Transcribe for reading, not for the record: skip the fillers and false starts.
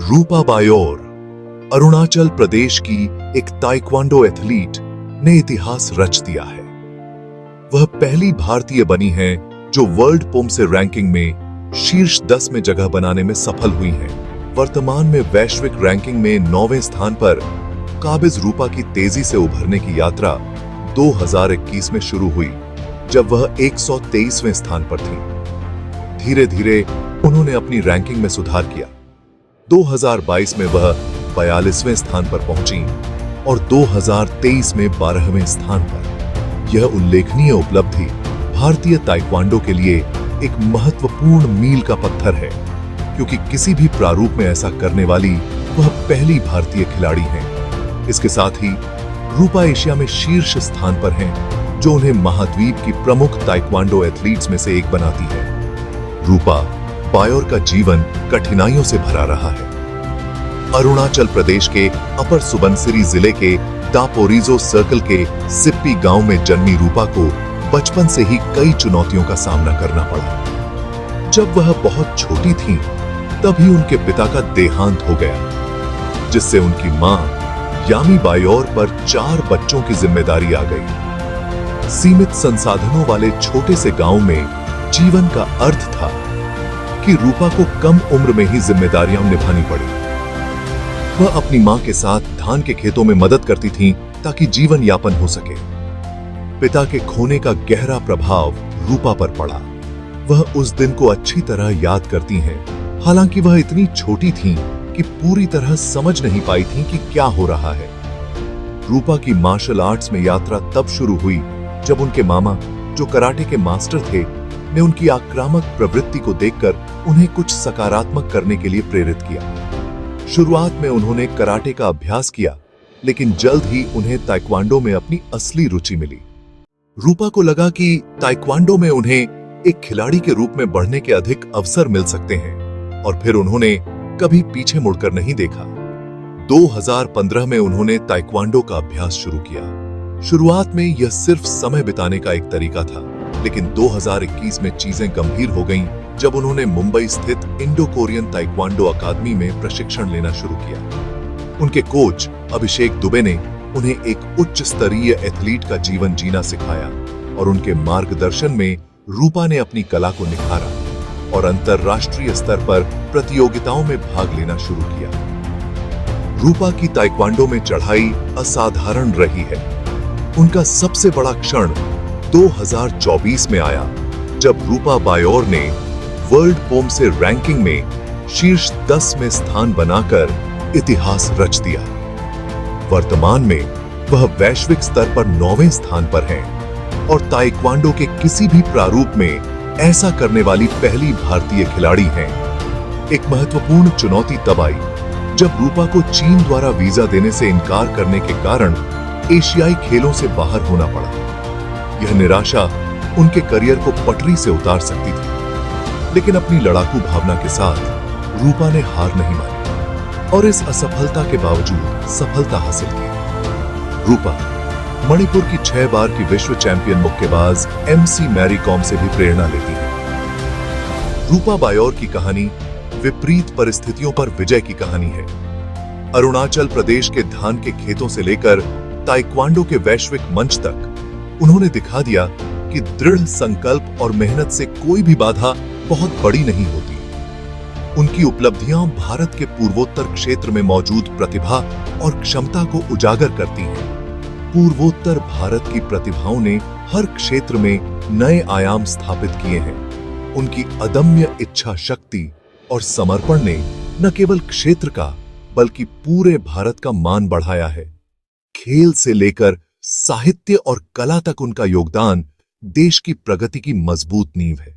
रूपा बायोर अरुणाचल प्रदेश की एक taekwondo athlete ने इतिहास रच दिया है। वह पहली भारतीय बनी है जो वर्ल्ड पोमसे रैंकिंग में शीर्ष 10 में जगह बनाने में सफल हुई है। वर्तमान में वैश्विक रैंकिंग में 9वें स्थान पर काबिज रूपा की तेजी से उभरने की यात्रा 2021 में शुरू हुई, जब वह 123वें स्थान पर थी। धीरे धीरे उन्होंने अपनी रैंकिंग में सुधार किया। 2022 में वह 42वें स्थान पर पहुंची और 2023 में 12वें स्थान पर। यह उल्लेखनीय उपलब्धि भारतीय ताइक्वांडो के लिए एक महत्वपूर्ण मील का पत्थर है, क्योंकि किसी भी प्रारूप में ऐसा करने वाली वह पहली भारतीय खिलाड़ी हैं। इसके साथ ही रूपा एशिया में शीर्ष स्थान पर हैं, जो उन्हें महाद्वीप की प्रमुख ताइक्वांडो एथलीट्स में से एक बनाती है। रूपा बायोर का जीवन कठिनाइयों से भरा रहा है। अरुणाचल प्रदेश के अपर सुबनसिरी जिले के दापोरिजो सर्कल के सिप्पी गांव में जन्मी रूपा को बचपन से ही कई चुनौतियों का सामना करना पड़ा। जब वह बहुत छोटी थीं, तभी उनके पिता का देहांत हो गया, जिससे उनकी मां यामी बायोर पर 4 बच्चों की जिम्मेदारी आ गई। सीमित संसाधनों वाले छोटे से गांव में जीवन का अर्थ था कि रूपा को कम उम्र में ही जिम्मेदारियां निभानी पड़ी। वह अपनी मां के साथ धान के खेतों में मदद करती थीं ताकि जीवन यापन हो सके। पिता के खोने का गहरा प्रभाव रूपा पर पड़ा। वह उस दिन को अच्छी तरह याद करती हैं, हालांकि वह इतनी छोटी थीं कि पूरी तरह समझ नहीं पाई थीं कि क्या हो रहा है। रूपा की मार्शल आर्ट्स में यात्रा तब शुरू हुई जब उनके मामा, जो कराटे के मास्टर थे, ने उनकी आक्रामक प्रवृत्ति को देखकर उन्हें कुछ सकारात्मक करने के लिए प्रेरित किया। शुरुआत में उन्होंने कराटे का अभ्यास किया, लेकिन जल्द ही उन्हें ताइक्वांडो में अपनी असली रुचि मिली। रूपा को लगा कि ताइक्वांडो में उन्हें एक खिलाड़ी के रूप में बढ़ने के अधिक अवसर मिल सकते हैं, और फिर उन्होंने कभी पीछे मुड़कर नहीं देखा। 2015 में उन्होंने ताइक्वांडो का अभ्यास शुरू किया। शुरुआत में यह सिर्फ समय बिताने का एक तरीका था, लेकिन 2021 में चीजें गंभीर हो गईं जब उन्होंने मुंबई स्थित इंडो कोरियन ताइक्वांडो अकादमी में प्रशिक्षण लेना शुरू किया। उनके कोच अभिषेक दुबे ने उन्हें एक उच्च स्तरीय एथलीट का जीवन जीना सिखाया, और उनके मार्गदर्शन में रूपा ने अपनी कला को निखारा और अंतरराष्ट्रीय स्तर पर प्रतियोगिताओं में भाग लेना शुरू किया। रूपा की ताइक्वांडो में चढ़ाई असाधारण रही है। उनका सबसे बड़ा क्षण 2024 में आया, जब रूपा बायोर ने वर्ल्ड पोमसे रैंकिंग में शीर्ष 10 में स्थान बनाकर इतिहास रच दिया। वर्तमान में वह वैश्विक स्तर पर 9वें स्थान पर हैं और ताइक्वांडो के किसी भी प्रारूप में ऐसा करने वाली पहली भारतीय खिलाड़ी हैं। एक महत्वपूर्ण चुनौती तब आई जब रूपा को चीन द्वारा वीजा देने से इनकार करने के कारण एशियाई खेलों से बाहर होना पड़ा। यह निराशा उनके करियर को पटरी से उतार सकती थी, लेकिन अपनी लड़ाकू भावना के साथ रूपा ने हार नहीं मानी और इस असफलता के बावजूद सफलता हासिल की। रूपा मणिपुर की 6 बार की विश्व चैंपियन मुक्केबाज MC मैरी कॉम से भी प्रेरणा लेती है। रूपा बायोर की कहानी विपरीत परिस्थितियों पर विजय की कहानी है। अरुणाचल प्रदेश के धान के खेतों से लेकर ताइक्वांडो के वैश्विक मंच तक उन्होंने दिखा दिया कि दृढ़ संकल्प और मेहनत से कोई भी बाधा बहुत बड़ी नहीं होती। उनकी उपलब्धियां भारत के पूर्वोत्तर क्षेत्र में मौजूद प्रतिभा और क्षमता को उजागर करती हैं। पूर्वोत्तर भारत की प्रतिभाओं ने हर क्षेत्र में नए आयाम स्थापित किए हैं। उनकी अदम्य इच्छा शक्ति और समर्पण ने न केवल क्षेत्र का, बल्कि पूरे भारत का मान बढ़ाया है। खेल से लेकर साहित्य और कला तक उनका योगदान देश की प्रगति की मजबूत नींव है।